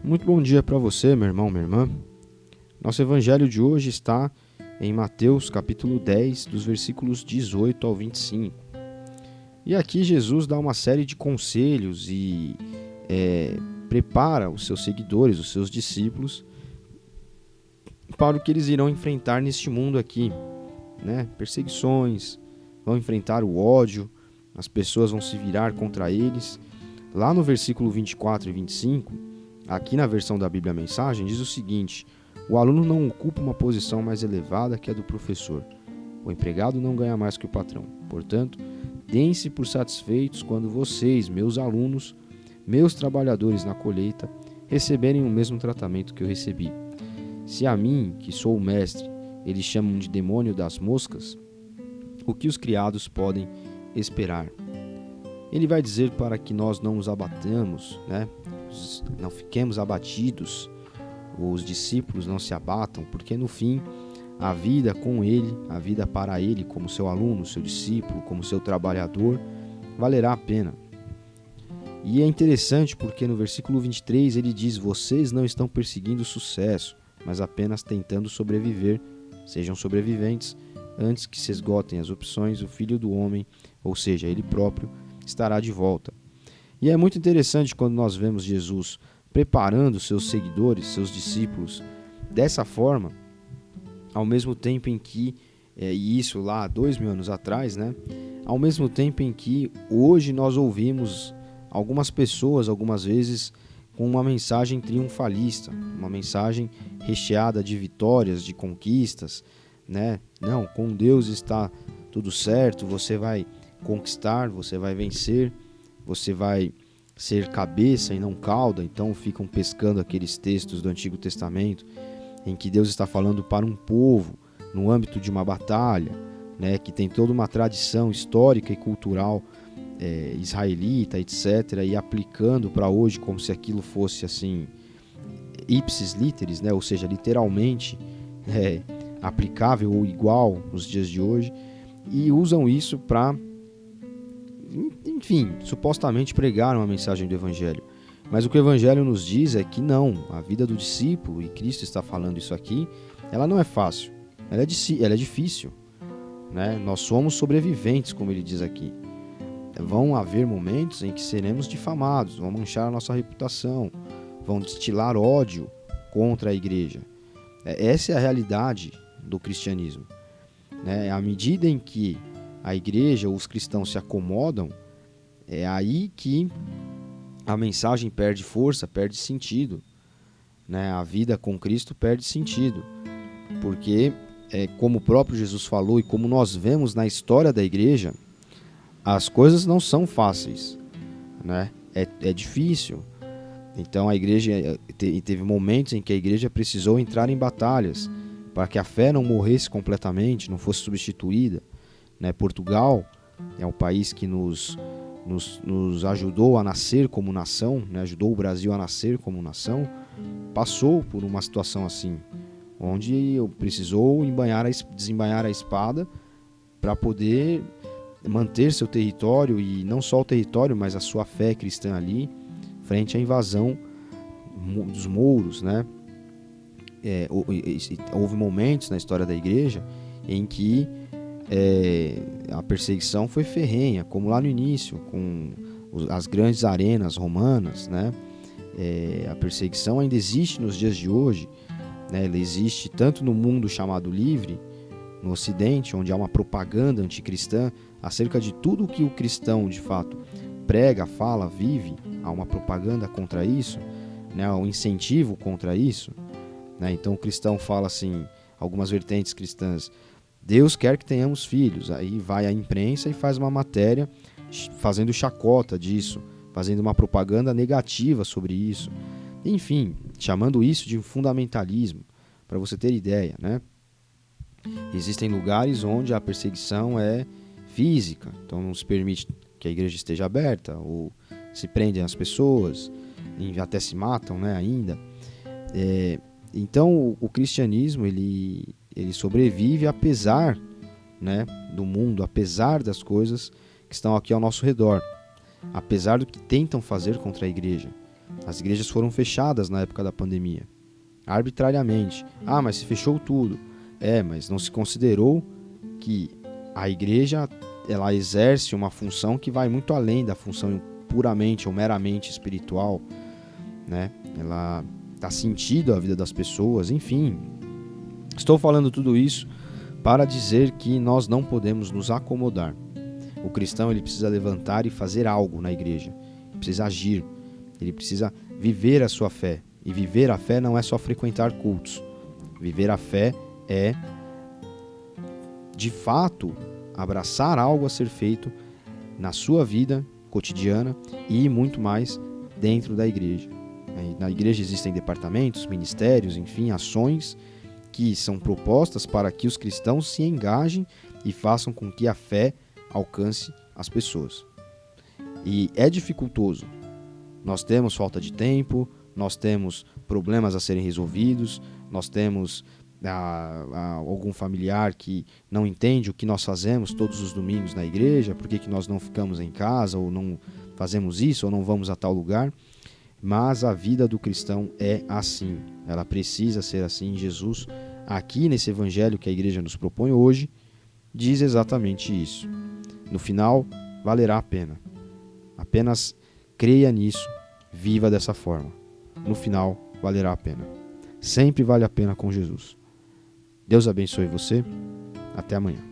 Muito bom dia para você, meu irmão, minha irmã. Nosso evangelho de hoje está em Mateus, capítulo 10, dos versículos 18 ao 25. E aqui Jesus dá uma série de conselhos e prepara os seus seguidores, os seus discípulos, para o que eles irão enfrentar neste mundo aqui, né? Perseguições, vão enfrentar o ódio, as pessoas vão se virar contra eles. Lá no versículo 24 e 25, aqui na versão da Bíblia Mensagem, diz o seguinte: o aluno não ocupa uma posição mais elevada que a do professor. O empregado não ganha mais que o patrão. Portanto, deem-se por satisfeitos quando vocês, meus alunos, meus trabalhadores na colheita, receberem o mesmo tratamento que eu recebi. Se a mim, que sou o mestre, eles chamam de demônio das moscas, o que os criados podem esperar? Ele vai dizer para que nós não nos abatamos, né? Não fiquemos abatidos, os discípulos não se abatam, porque no fim a vida com ele, a vida para ele como seu aluno, seu discípulo, como seu trabalhador, valerá a pena. E é interessante porque no versículo 23 ele diz: vocês não estão perseguindo sucesso, mas apenas tentando sobreviver. Sejam sobreviventes antes que se esgotem as opções. O Filho do Homem, ou seja, ele próprio, estará de volta. E é muito interessante quando nós vemos Jesus preparando seus seguidores, seus discípulos, dessa forma, ao mesmo tempo em que, e isso lá há 2000 anos atrás, né? Ao mesmo tempo em que hoje nós ouvimos algumas pessoas, algumas vezes, com uma mensagem triunfalista, uma mensagem recheada de vitórias, de conquistas, né? Não, com Deus está tudo certo, você vai conquistar, você vai vencer, você vai ser cabeça e não cauda. Então ficam pescando aqueles textos do Antigo Testamento em que Deus está falando para um povo no âmbito de uma batalha, né, que tem toda uma tradição histórica e cultural israelita, etc., e aplicando para hoje como se aquilo fosse assim, ipsis literis, né, ou seja, literalmente aplicável ou igual nos dias de hoje, e usam isso para, enfim, supostamente pregar uma mensagem do Evangelho. Mas o que o Evangelho nos diz é que não, a vida do discípulo, e Cristo está falando isso aqui, ela não é fácil, ela é difícil, né? Nós somos sobreviventes, como ele diz aqui. Vão haver momentos em que seremos difamados, vão manchar a nossa reputação, vão destilar ódio contra a igreja. Essa é a realidade do cristianismo, né? À medida em que a igreja ou os cristãos se acomodam, é aí que a mensagem perde força, perde sentido, né? A vida com Cristo perde sentido, porque, como o próprio Jesus falou e como nós vemos na história da igreja, as coisas não são fáceis, né? É difícil. Então a igreja teve momentos em que a igreja precisou entrar em batalhas para que a fé não morresse completamente, não fosse substituída, né? Portugal é um país que nos ajudou a nascer como nação, né? Ajudou o Brasil a nascer como nação, passou por uma situação assim, onde precisou desembainhar a espada para poder manter seu território, e não só o território, mas a sua fé cristã ali, frente à invasão dos mouros, né? Houve momentos na história da igreja em que a perseguição foi ferrenha, como lá no início, com as grandes arenas romanas, né? A perseguição ainda existe nos dias de hoje, né? Ela existe tanto no mundo chamado livre, no Ocidente, onde há uma propaganda anticristã acerca de tudo o que o cristão, de fato, prega, fala, vive. Há uma propaganda contra isso, né? Há um incentivo contra isso, né? Então o cristão fala assim, algumas vertentes cristãs: Deus quer que tenhamos filhos. Aí vai a imprensa e faz uma matéria fazendo chacota disso, fazendo uma propaganda negativa sobre isso. Enfim, chamando isso de fundamentalismo, para você ter ideia, né? Existem lugares onde a perseguição é física, então não se permite que a igreja esteja aberta, ou se prendem as pessoas, e até se matam, né, ainda. Então o cristianismo ele sobrevive apesar, né, do mundo, apesar das coisas que estão aqui ao nosso redor, apesar do que tentam fazer contra a igreja. As igrejas foram fechadas na época da pandemia, arbitrariamente. Mas se fechou tudo. Mas não se considerou que a igreja ela exerce uma função que vai muito além da função puramente ou meramente espiritual, né? Ela dá sentido à vida das pessoas, enfim. Estou falando tudo isso para dizer que nós não podemos nos acomodar. O cristão ele precisa levantar e fazer algo na igreja, ele precisa agir, ele precisa viver a sua fé. E viver a fé não é só frequentar cultos. Viver a fé é, de fato, abraçar algo a ser feito na sua vida cotidiana e muito mais dentro da igreja. Na igreja existem departamentos, ministérios, enfim, ações que são propostas para que os cristãos se engajem e façam com que a fé alcance as pessoas. E é dificultoso. Nós temos falta de tempo, nós temos problemas a serem resolvidos, nós temos algum familiar que não entende o que nós fazemos todos os domingos na igreja, por que nós não ficamos em casa, ou não fazemos isso, ou não vamos a tal lugar. Mas a vida do cristão é assim, ela precisa ser assim. Jesus, aqui nesse evangelho que a igreja nos propõe hoje, diz exatamente isso. No final, valerá a pena. Apenas creia nisso, viva dessa forma. No final, valerá a pena. Sempre vale a pena com Jesus. Deus abençoe você. Até amanhã.